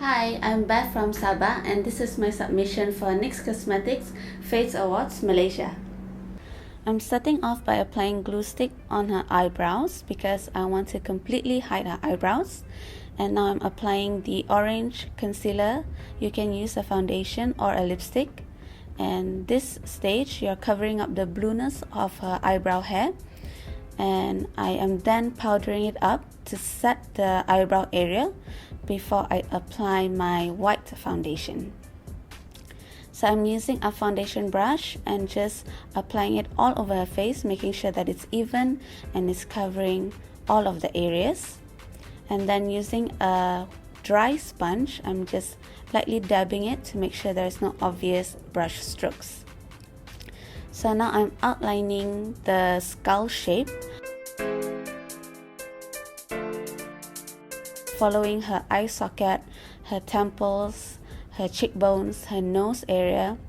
Hi, I'm Beth from Sabah and this is my submission for Nyx Cosmetics Fates Awards Malaysia. I'm starting off by applying glue stick on her eyebrows because I want to completely hide her eyebrows. And now I'm applying the orange concealer. You can use a foundation or a lipstick. And this stage, you're covering up the blueness of her eyebrow hair. And I am then powdering it up to set the eyebrow area before I apply my white foundation. So I'm using a foundation brush and just applying it all over her face, making sure that it's even and it's covering all of the areas. And then using a dry sponge, I'm just lightly dabbing it to make sure there's no obvious brush strokes. So now I'm outlining the skull shape, following her eye socket, her temples, her cheekbones, her nose area,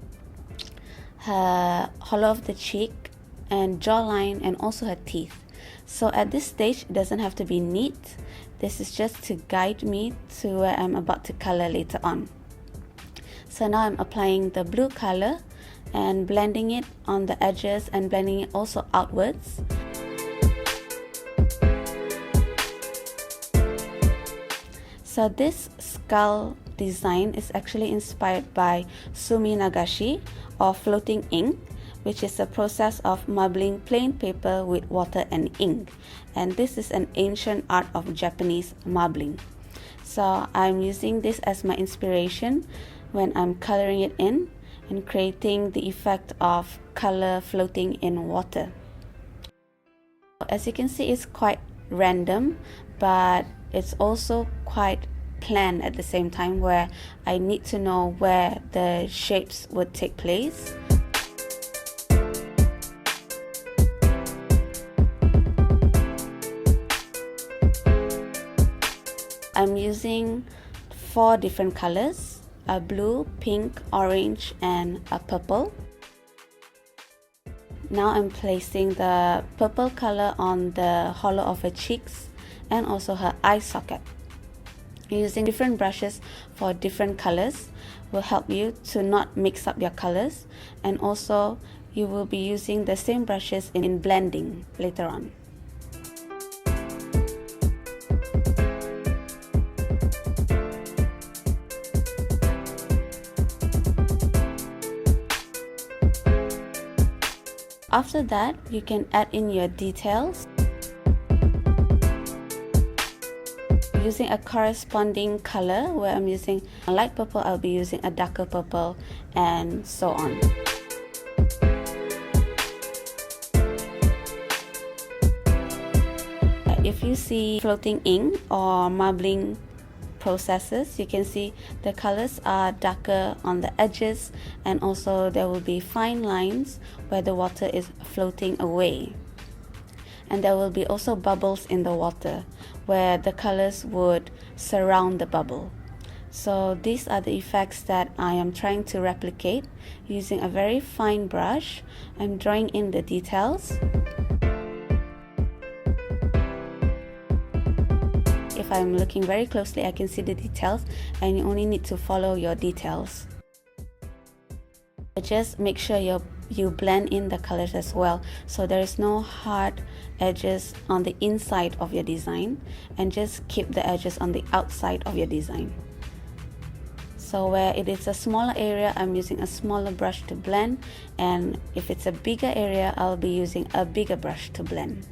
her hollow of the cheek, and jawline, and also her teeth. So at this stage, it doesn't have to be neat. This is just to guide me to where I'm about to color later on. So now I'm applying the blue color and blending it on the edges and blending it also outwards. So this skull design is actually inspired by Suminagashi, or floating ink, which is a process of marbling plain paper with water and ink. And this is an ancient art of Japanese marbling. So I'm using this as my inspiration when I'm coloring it in and creating the effect of color floating in water. As you can see, it's quite random, but it's also quite planned at the same time, where I need to know where the shapes would take place. I'm using 4 different colors: a blue, pink, orange, and a purple. Now I'm placing the purple color on the hollow of her cheeks and also her eye socket. Using different brushes for different colors will help you to not mix up your colors, and also you will be using the same brushes in blending later on. After that, you can add in your details. Using a corresponding color, where I'm using a light purple, I'll be using a darker purple, and so on. If you see floating ink or marbling processes, you can see the colors are darker on the edges, and also there will be fine lines where the water is floating away. And there will be also bubbles in the water where the colors would surround the bubble. So these are the effects that I am trying to replicate using a very fine brush. I'm drawing in the details. If I'm looking very closely, I can see the details, and you only need to follow your details. Just make sure you blend in the colors as well, so there is no hard edges on the inside of your design, and just keep the edges on the outside of your design. So where it is a smaller area, I'm using a smaller brush to blend, and if it's a bigger area, I'll be using a bigger brush to blend.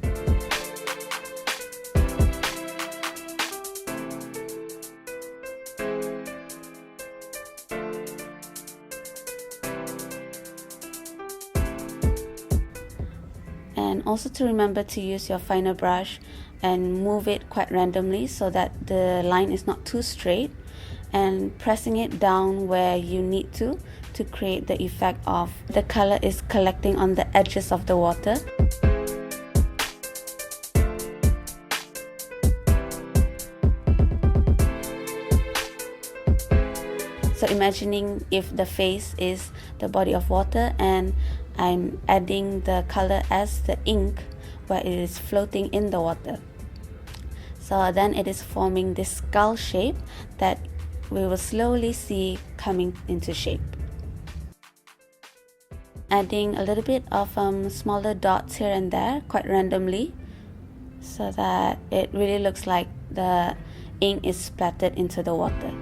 And also to remember to use your finer brush and move it quite randomly so that the line is not too straight, and pressing it down where you need to create the effect of the color is collecting on the edges of the water. So imagining if the face is the body of water, and I'm adding the color as the ink where it is floating in the water. So then it is forming this skull shape that we will slowly see coming into shape. Adding a little bit of smaller dots here and there quite randomly, so that it really looks like the ink is splattered into the water.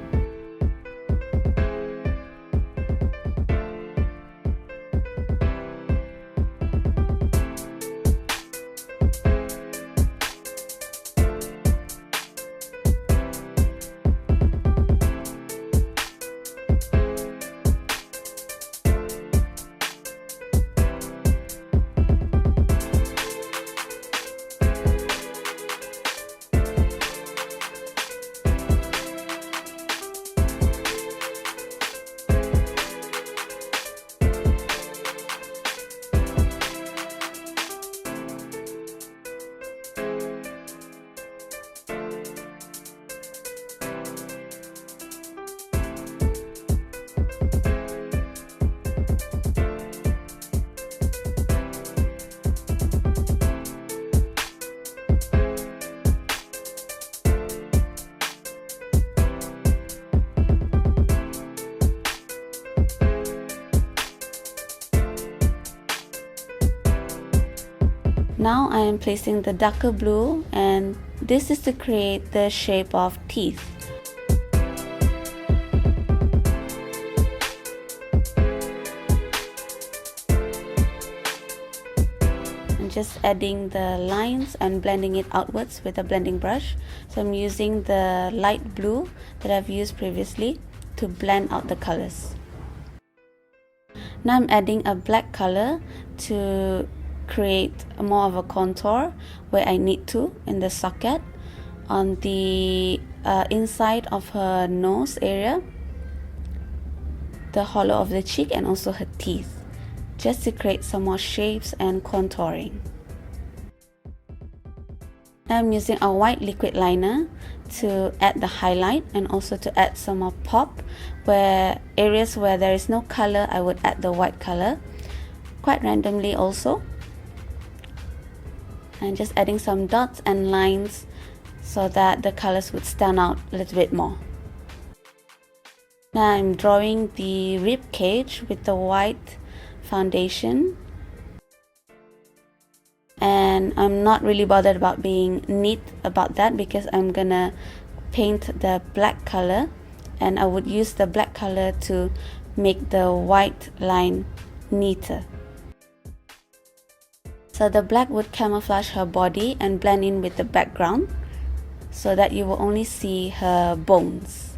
Now I am placing the darker blue, and this is to create the shape of teeth. I'm just adding the lines and blending it outwards with a blending brush. So I'm using the light blue that I've used previously to blend out the colors. Now I'm adding a black color to create more of a contour where I need to in the socket on the inside of her nose area, the hollow of the cheek, and also her teeth, just to create some more shapes and contouring. Now I'm using a white liquid liner to add the highlight and also to add some more pop. Where areas where there is no color, I would add the white color quite randomly also, and just adding some dots and lines so that the colors would stand out a little bit more. Now I'm drawing the rib cage with the white foundation, and I'm not really bothered about being neat about that because I'm gonna paint the black color, and I would use the black color to make the white line neater. So the black would camouflage her body and blend in with the background so that you will only see her bones.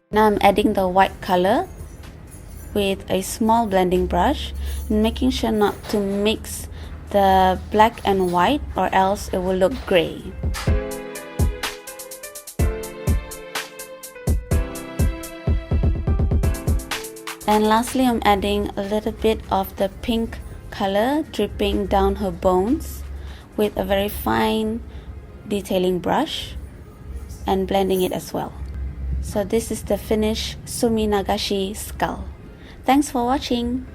Now I'm adding the white color with a small blending brush and making sure not to mix the black and white, or else it will look gray. And lastly, I'm adding a little bit of the pink color dripping down her bones with a very fine detailing brush and blending it as well. So this is the finished Suminagashi Skull. Thanks for watching.